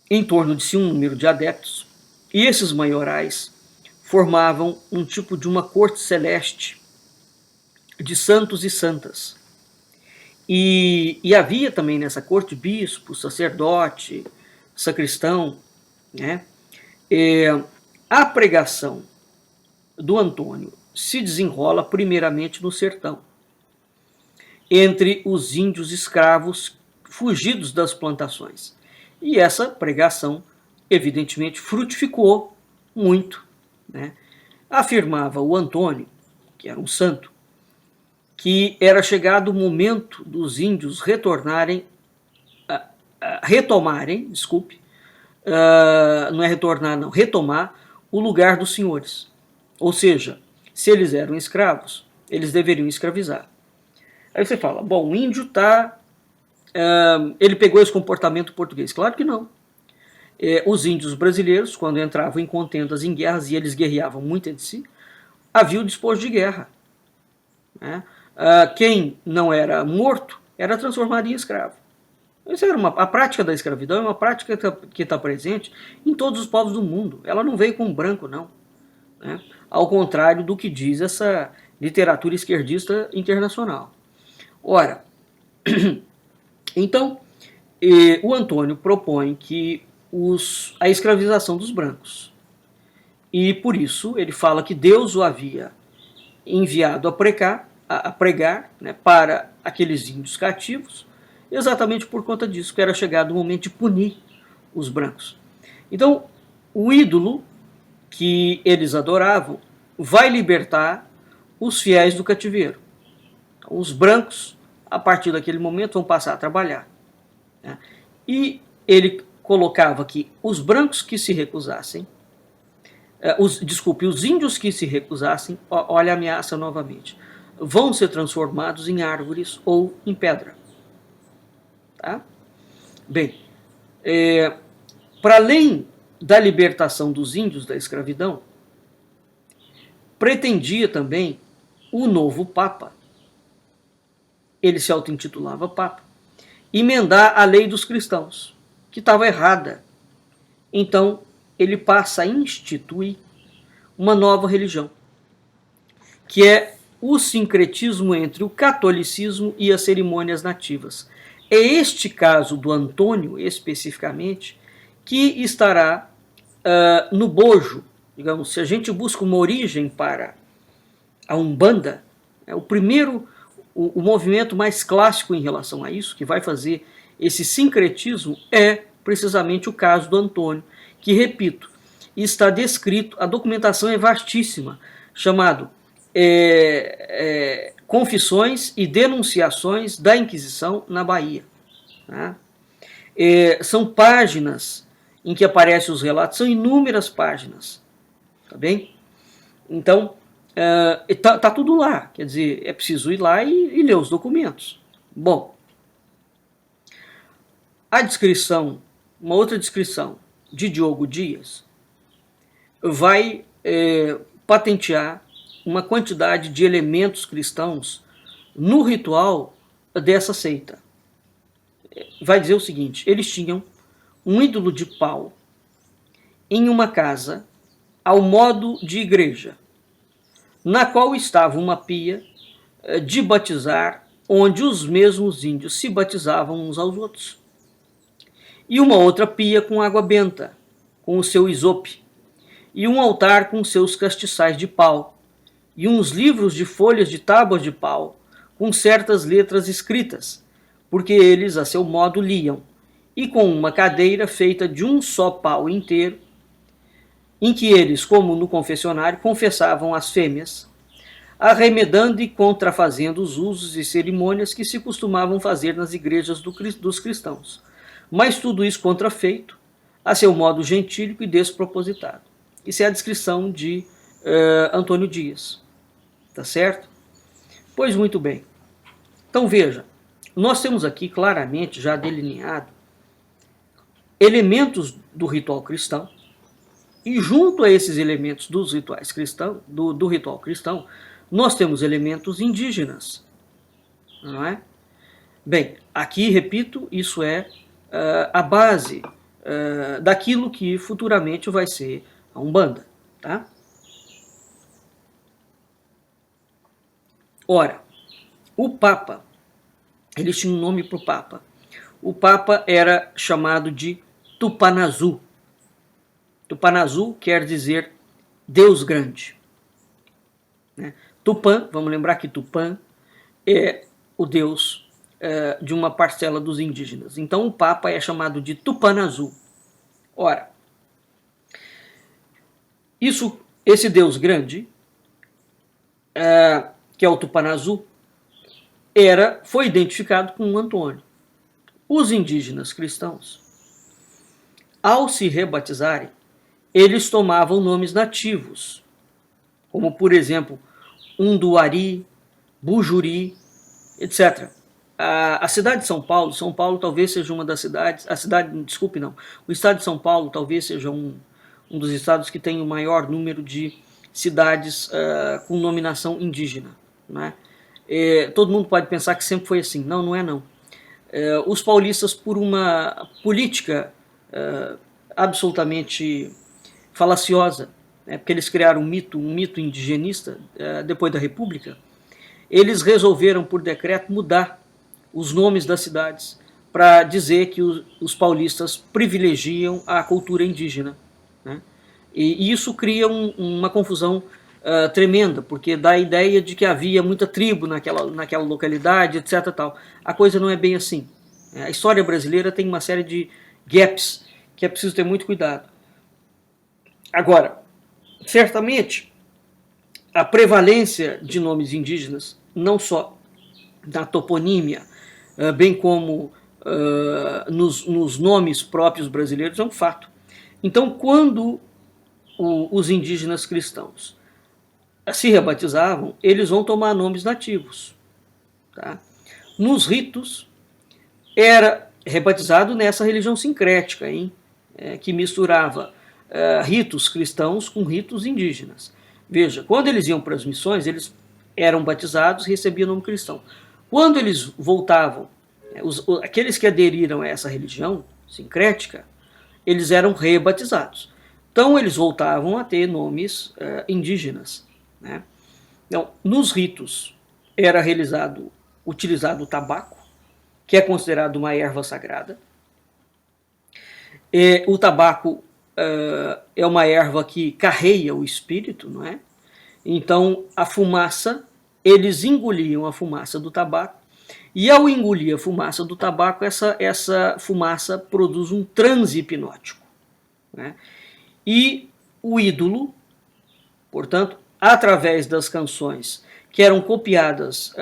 em torno de si um número de adeptos, e esses maiorais formavam um tipo de uma corte celeste de santos e santas. E havia também nessa corte bispo, sacerdote, sacristão. Né? A pregação do Antônio se desenrola primeiramente no sertão, entre os índios escravos fugidos das plantações. E essa pregação, evidentemente, frutificou muito. Né? Afirmava o Antônio, que era um santo, que era chegado o momento dos índios retomarem, não é retornar não, retomar o lugar dos senhores. Ou seja, se eles eram escravos, eles deveriam escravizar. Aí você fala, bom, o índio ele pegou esse comportamento português. Claro que não. Os índios brasileiros, quando entravam em contendas, em guerras, e eles guerreavam muito entre si, havia o despojo de guerra. Né? Quem não era morto era transformado em escravo. A prática da escravidão é uma prática que está presente em todos os povos do mundo. Ela não veio com branco, não. Né? Ao contrário do que diz essa literatura esquerdista internacional. Ora, então, o Antônio propõe que a escravização dos brancos. E por isso ele fala que Deus o havia enviado a pregar, né, para aqueles índios cativos, exatamente por conta disso, que era chegado o momento de punir os brancos. Então, o ídolo que eles adoravam vai libertar os fiéis do cativeiro. Então, os brancos, a partir daquele momento, vão passar a trabalhar. Né? E ele colocava que os brancos que se recusassem, os índios que se recusassem, olha a ameaça novamente, vão ser transformados em árvores ou em pedra. Tá? Bem, para além da libertação dos índios da escravidão, pretendia também o novo Papa, ele se auto-intitulava Papa, emendar a lei dos cristãos, que estava errada. Então, ele passa a instituir uma nova religião, que é o sincretismo entre o catolicismo e as cerimônias nativas. É este caso do Antônio, especificamente, que estará no bojo. Digamos, se a gente busca uma origem para a Umbanda, o primeiro o movimento mais clássico em relação a isso, que vai fazer esse sincretismo, é precisamente o caso do Antônio, que, repito, está descrito, a documentação é vastíssima, chamado Confissões e Denunciações da Inquisição na Bahia. Tá? São páginas em que aparecem os relatos, são inúmeras páginas, tá bem? Então, tá tudo lá, quer dizer, é preciso ir lá e ler os documentos. Bom, a descrição, uma outra descrição de Diogo Dias vai patentear uma quantidade de elementos cristãos no ritual dessa seita. Vai dizer o seguinte: eles tinham um ídolo de pau em uma casa ao modo de igreja, na qual estava uma pia de batizar, onde os mesmos índios se batizavam uns aos outros, e uma outra pia com água benta, com o seu isope, e um altar com seus castiçais de pau, e uns livros de folhas de tábuas de pau, com certas letras escritas, porque eles, a seu modo, liam, e com uma cadeira feita de um só pau inteiro, em que eles, como no confessionário, confessavam as fêmeas, arremedando e contrafazendo os usos e cerimônias que se costumavam fazer nas igrejas dos cristãos, mas tudo isso contrafeito, a seu modo gentílico e despropositado. Isso é a descrição de Antônio Dias. Tá certo? Pois muito bem. Então veja, nós temos aqui claramente já delineado elementos do ritual cristão, e junto a esses elementos dos rituais cristãos, do ritual cristão, nós temos elementos indígenas. Não é? Bem, aqui, repito, isso é a base daquilo que futuramente vai ser a Umbanda. Tá? Ora, o Papa, eles tinham um nome para o Papa. O Papa era chamado de Tupanazu. Tupanazu quer dizer Deus grande. Né? Tupã, vamos lembrar que Tupã é o deus de uma parcela dos indígenas. Então o Papa é chamado de Tupanazu. Ora, esse Deus grande, que é o Tupanazu, foi identificado com o Antônio. Os indígenas cristãos, ao se rebatizarem, eles tomavam nomes nativos, como, por exemplo, Unduari, Bujuri, etc. A cidade de São Paulo talvez seja uma das cidades, o estado de São Paulo talvez seja um dos estados que tem o maior número de cidades com nominação indígena. Né? Todo mundo pode pensar que sempre foi assim. Não, não é não. Os paulistas, por uma política absolutamente falaciosa, porque eles criaram um mito indigenista depois da República, eles resolveram, por decreto, mudar os nomes das cidades para dizer que os paulistas privilegiam a cultura indígena. Né? E isso cria uma confusão tremenda, porque dá a ideia de que havia muita tribo naquela localidade, etc. Tal. A coisa não é bem assim. A história brasileira tem uma série de gaps que é preciso ter muito cuidado. Agora, certamente, a prevalência de nomes indígenas, não só na toponímia, bem como nos nomes próprios brasileiros, é um fato. Então, quando os indígenas cristãos se rebatizavam, eles vão tomar nomes nativos. Tá? Nos ritos, era rebatizado nessa religião sincrética, que misturava ritos cristãos com ritos indígenas. Veja, quando eles iam para as missões, eles eram batizados e recebiam o nome cristão. Quando eles voltavam, aqueles que aderiram a essa religião sincrética, eles eram rebatizados. Então, eles voltavam a ter nomes indígenas. Né? Então, nos ritos era utilizado o tabaco, que é considerado uma erva sagrada. O tabaco é uma erva que carreia o espírito, não é? Então, a fumaça eles engoliam a fumaça do tabaco, e ao engolir a fumaça do tabaco, essa fumaça produz um transe hipnótico, né? E o ídolo, portanto, através das canções que eram copiadas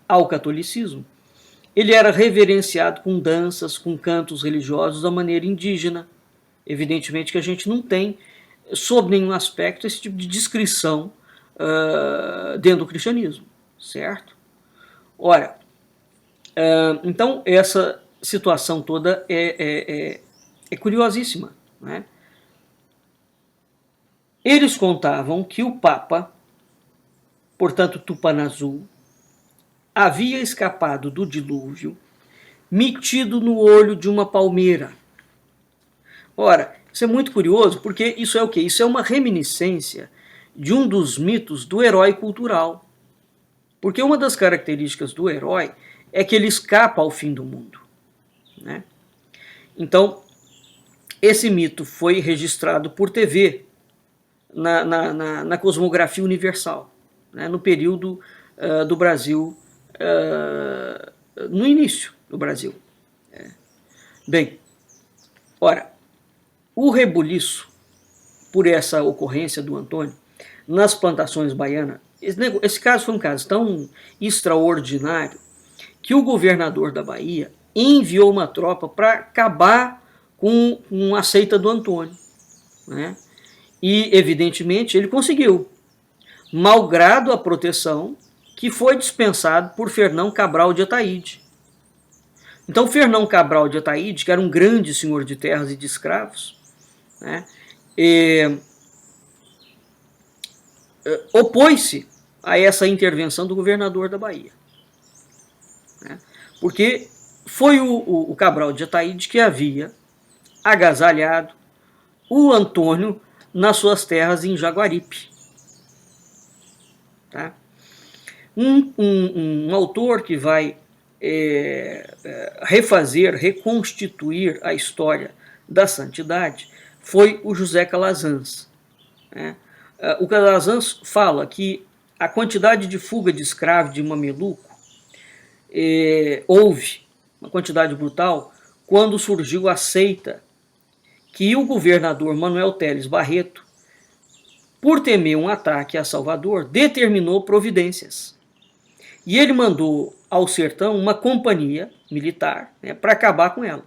ao catolicismo, ele era reverenciado com danças, com cantos religiosos da maneira indígena. Evidentemente que a gente não tem, sob nenhum aspecto, esse tipo de descrição dentro do cristianismo, certo? Ora, então essa situação toda é curiosíssima, né? Eles contavam que o Papa, portanto Tupanazu, havia escapado do dilúvio metido no olho de uma palmeira. Ora, isso é muito curioso, porque isso é o quê? Isso é uma reminiscência de um dos mitos do herói cultural. Porque uma das características do herói é que ele escapa ao fim do mundo, né? Então, esse mito foi registrado por TV na cosmografia universal, né? No período do Brasil, no início do Brasil. Bem, ora, o rebuliço por essa ocorrência do Antônio nas plantações baianas, esse caso foi um caso tão extraordinário que o governador da Bahia enviou uma tropa para acabar com a seita do Antônio, né? E, evidentemente, ele conseguiu, malgrado a proteção que foi dispensado por Fernão Cabral de Ataíde. Então, Fernão Cabral de Ataíde, que era um grande senhor de terras e de escravos, né, opôs-se a essa intervenção do governador da Bahia, né, porque foi o Cabral de Ataíde que havia agasalhado o Antônio nas suas terras em Jaguaripe. Tá? Um autor que vai reconstituir a história da santidade foi o José Calazans, né? O Calazans fala que a quantidade de fuga de escravos de mameluco houve uma quantidade brutal quando surgiu a seita que o governador Manuel Teles Barreto, por temer um ataque a Salvador, determinou providências. E ele mandou ao sertão uma companhia militar, né, para acabar com ela.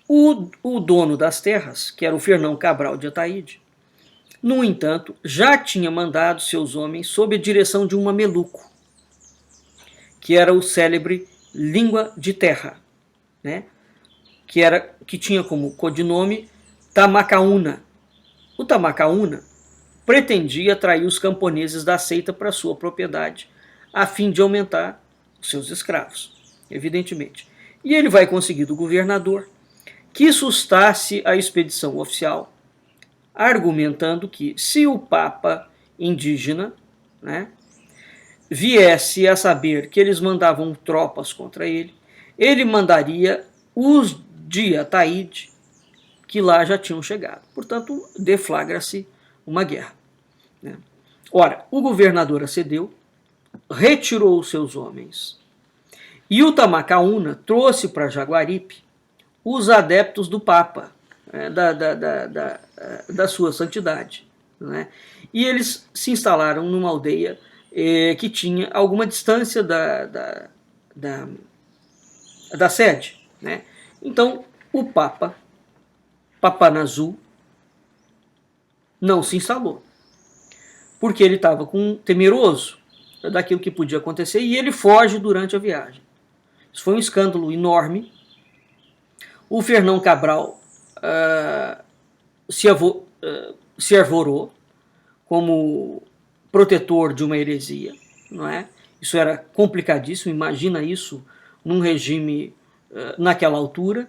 O dono das terras, que era o Fernão Cabral de Ataíde, no entanto, já tinha mandado seus homens sob a direção de um mameluco, que era o célebre Língua de Terra, né, que tinha como codinome Tamacaúna. O Tamacaúna pretendia atrair os camponeses da seita para sua propriedade, a fim de aumentar os seus escravos, evidentemente. E ele vai conseguir do governador que sustasse a expedição oficial, argumentando que se o Papa indígena, né, viesse a saber que eles mandavam tropas contra ele, ele mandaria os de Ataíde, que lá já tinham chegado. Portanto, deflagra-se uma guerra, né? Ora, o governador acedeu, retirou os seus homens, e o Tamacaúna trouxe para Jaguaripe os adeptos do Papa, né, da sua santidade, né? E eles se instalaram numa aldeia que tinha alguma distância da sede, né? Então, o Papa, Papanazu, não se instalou, porque ele estava temeroso daquilo que podia acontecer, e ele foge durante a viagem. Isso foi um escândalo enorme. O Fernão Cabral se arvorou como protetor de uma heresia, não é? Isso era complicadíssimo. Imagina isso num regime naquela altura,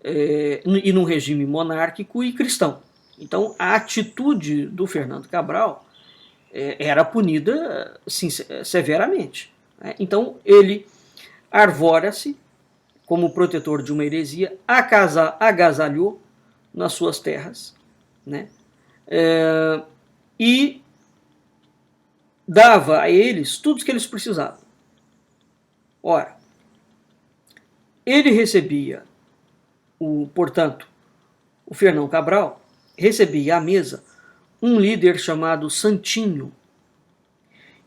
e num regime monárquico e cristão. Então, a atitude do Fernando Cabral era punida sim, severamente, né? Então, ele arvora-se como protetor de uma heresia, agasalhou nas suas terras, né? E dava a eles tudo o que eles precisavam. Ora, ele recebia, portanto, o Fernão Cabral recebia à mesa um líder chamado Santinho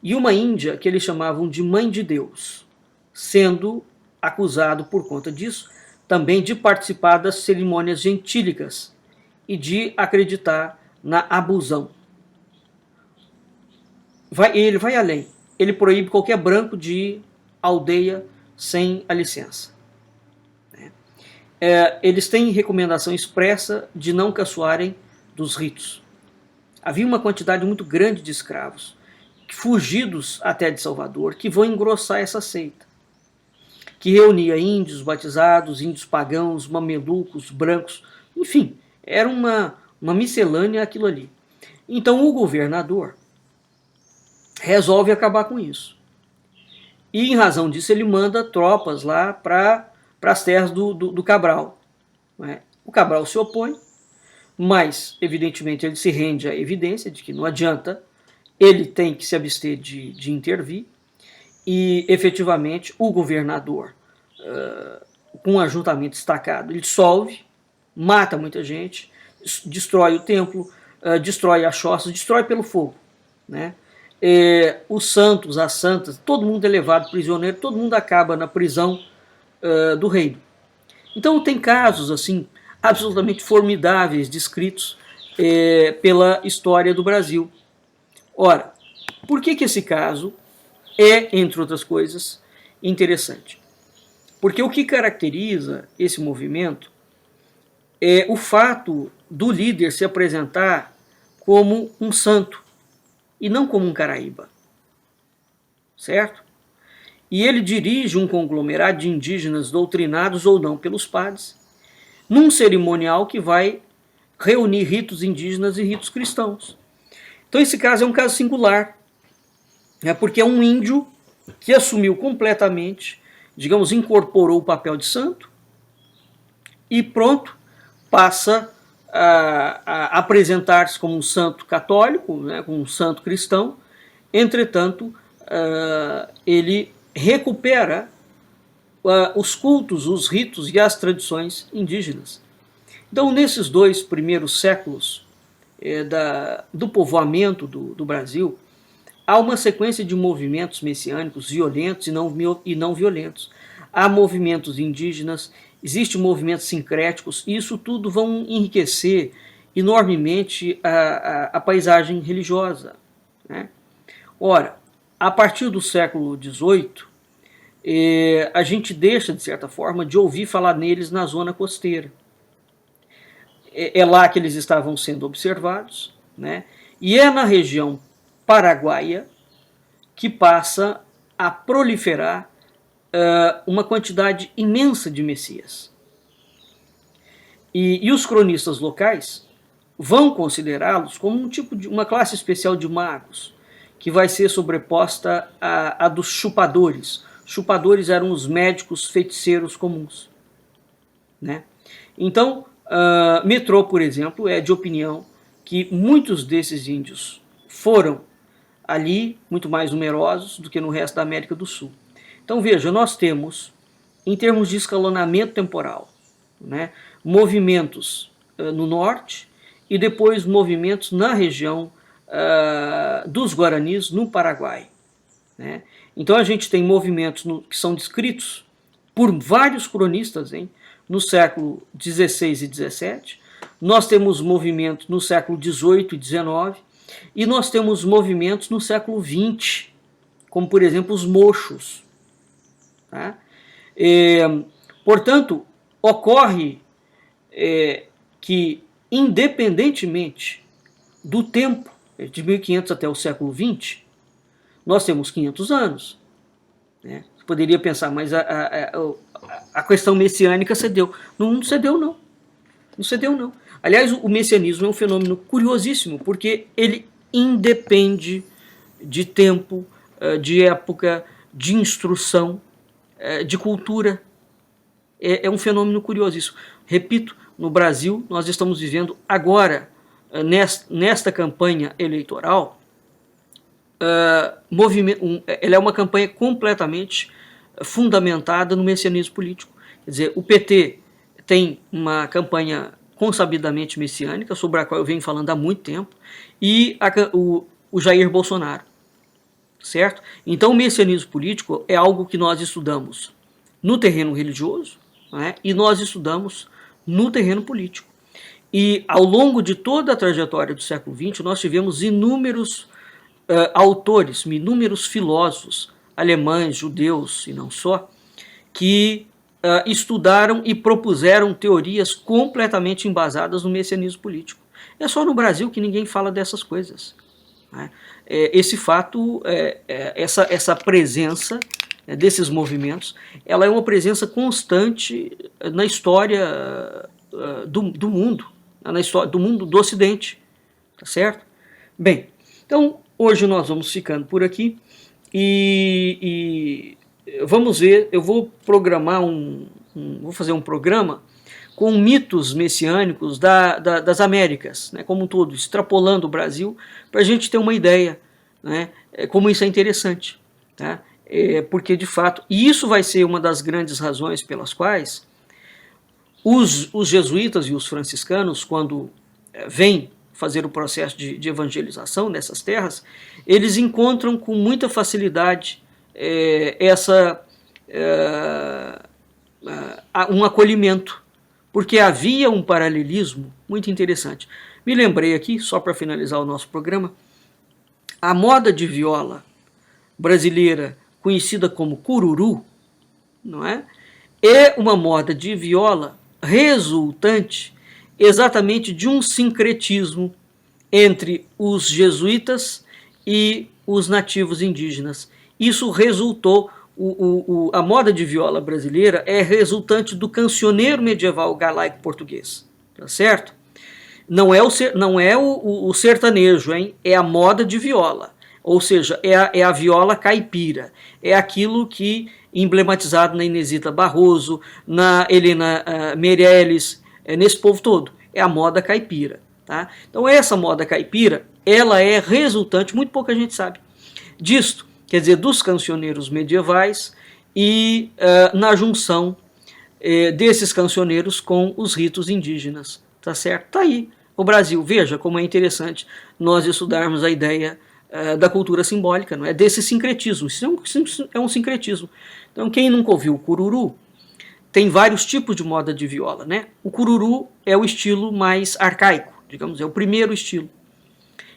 e uma índia que eles chamavam de Mãe de Deus, sendo acusado por conta disso também de participar das cerimônias gentílicas e de acreditar na abusão. Ele vai além. Ele proíbe qualquer branco de ir à aldeia sem a licença. Eles têm recomendação expressa de não caçoarem dos ritos. Havia uma quantidade muito grande de escravos, fugidos até de Salvador, que vão engrossar essa seita, que reunia índios batizados, índios pagãos, mamelucos, brancos, enfim, era uma miscelânea aquilo ali. Então o governador resolve acabar com isso. E em razão disso ele manda tropas lá para as terras do Cabral. Né? O Cabral se opõe, mas evidentemente ele se rende à evidência de que não adianta, ele tem que se abster de intervir, e efetivamente o governador, com um ajuntamento destacado, ele dissolve, mata muita gente, destrói o templo, destrói as choças, destrói pelo fogo. Né? Os santos, as santas, todo mundo é levado prisioneiro, todo mundo acaba na prisão do reino. Então tem casos assim absolutamente formidáveis descritos pela história do Brasil. Ora, por que esse caso é, entre outras coisas, interessante? Porque o que caracteriza esse movimento é o fato do líder se apresentar como um santo e não como um caraíba. Certo? E ele dirige um conglomerado de indígenas doutrinados ou não pelos padres, num cerimonial que vai reunir ritos indígenas e ritos cristãos. Então esse caso é um caso singular, porque é um índio que assumiu completamente, digamos, incorporou o papel de santo e pronto, passa a apresentar-se como um santo católico, né, como um santo cristão. Entretanto, ele recupera os cultos, os ritos e as tradições indígenas. Então, nesses 2 primeiros séculos do povoamento do Brasil, há uma sequência de movimentos messiânicos violentos e não violentos. Há movimentos indígenas, existem movimentos sincréticos, e isso tudo vão enriquecer enormemente a paisagem religiosa. Né? Ora, a partir do século XVIII, a gente deixa, de certa forma, de ouvir falar neles na zona costeira. É lá que eles estavam sendo observados, né? E é na região paraguaia que passa a proliferar uma quantidade imensa de messias. E os cronistas locais vão considerá-los como uma classe especial de magos, que vai ser sobreposta à dos chupadores. Chupadores eram os médicos feiticeiros comuns. Né? Então, Metrô, por exemplo, é de opinião que muitos desses índios foram ali muito mais numerosos do que no resto da América do Sul. Então veja, nós temos, em termos de escalonamento temporal, né, movimentos no norte e depois movimentos na região dos Guaranis, no Paraguai. Né? Então a gente tem movimentos que são descritos por vários cronistas no século XVI e XVII, nós temos movimentos no século XVIII e XIX, e nós temos movimentos no século XX, como por exemplo os mochos. Tá? Portanto, ocorre que, independentemente do tempo, de 1500 até o século XX, nós temos 500 anos. Né? Você poderia pensar, mas a questão messiânica cedeu. Não cedeu, não. Não cedeu, não. Aliás, o messianismo é um fenômeno curiosíssimo, porque ele independe de tempo, de época, de instrução, de cultura. É um fenômeno curiosíssimo. Repito, no Brasil, nós estamos vivendo agora, nesta campanha eleitoral, ela é uma campanha completamente fundamentada no messianismo político. Quer dizer, o PT tem uma campanha consabidamente messiânica, sobre a qual eu venho falando há muito tempo, e o Jair Bolsonaro, certo? Então o messianismo político é algo que nós estudamos no terreno religioso, né, e nós estudamos no terreno político. E ao longo de toda a trajetória do século XX, nós tivemos inúmeros autores, inúmeros filósofos alemães, judeus e não só, que estudaram e propuseram teorias completamente embasadas no messianismo político. É só no Brasil que ninguém fala dessas coisas, né? Esse fato, essa presença desses movimentos, ela é uma presença constante na história do mundo, na história do mundo do Ocidente, tá certo? Bem, então hoje nós vamos ficando por aqui e vamos ver, eu vou programar vou fazer um programa com mitos messiânicos das Américas, né, como um todo, extrapolando o Brasil, para a gente ter uma ideia, né, como isso é interessante, tá? Porque de fato, e isso vai ser uma das grandes razões pelas quais os jesuítas e os franciscanos, quando vêm fazer o processo de evangelização nessas terras, eles encontram com muita facilidade um acolhimento, porque havia um paralelismo muito interessante. Me lembrei aqui, só para finalizar o nosso programa, a moda de viola brasileira, conhecida como cururu, não é? É uma moda de viola resultante exatamente de um sincretismo entre os jesuítas e os nativos indígenas. Isso resultou, a moda de viola brasileira é resultante do cancioneiro medieval galaico português, tá certo? Não é o sertanejo, hein? É a moda de viola, ou seja, é a viola caipira, é aquilo que emblematizado na Inesita Barroso, na Helena Meirelles, nesse povo todo, é a moda caipira, tá? Então essa moda caipira, ela é resultante, muito pouca gente sabe disto, quer dizer, dos cancioneiros medievais e na junção desses cancioneiros com os ritos indígenas, tá certo? Tá aí o Brasil. Veja como é interessante nós estudarmos a ideia da cultura simbólica, não é? Desse sincretismo. Isso é um sincretismo. Então, quem nunca ouviu o cururu, tem vários tipos de moda de viola, né? O cururu é o estilo mais arcaico, digamos, é o primeiro estilo.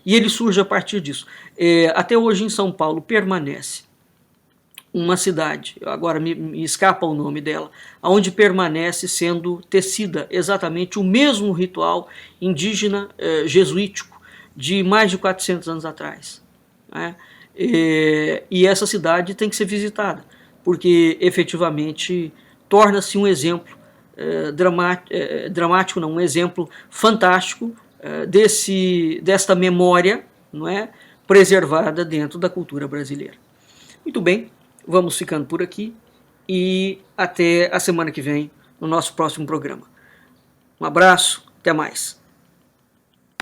E ele surge a partir disso. Até hoje em São Paulo permanece uma cidade, agora me escapa o nome dela, onde permanece sendo tecida exatamente o mesmo ritual indígena jesuítico de mais de 400 anos atrás, né? E essa cidade tem que ser visitada, porque efetivamente torna-se um exemplo dramático, não, um exemplo fantástico desta memória, não é, preservada dentro da cultura brasileira. Muito bem, vamos ficando por aqui e até a semana que vem no nosso próximo programa. Um abraço, até mais.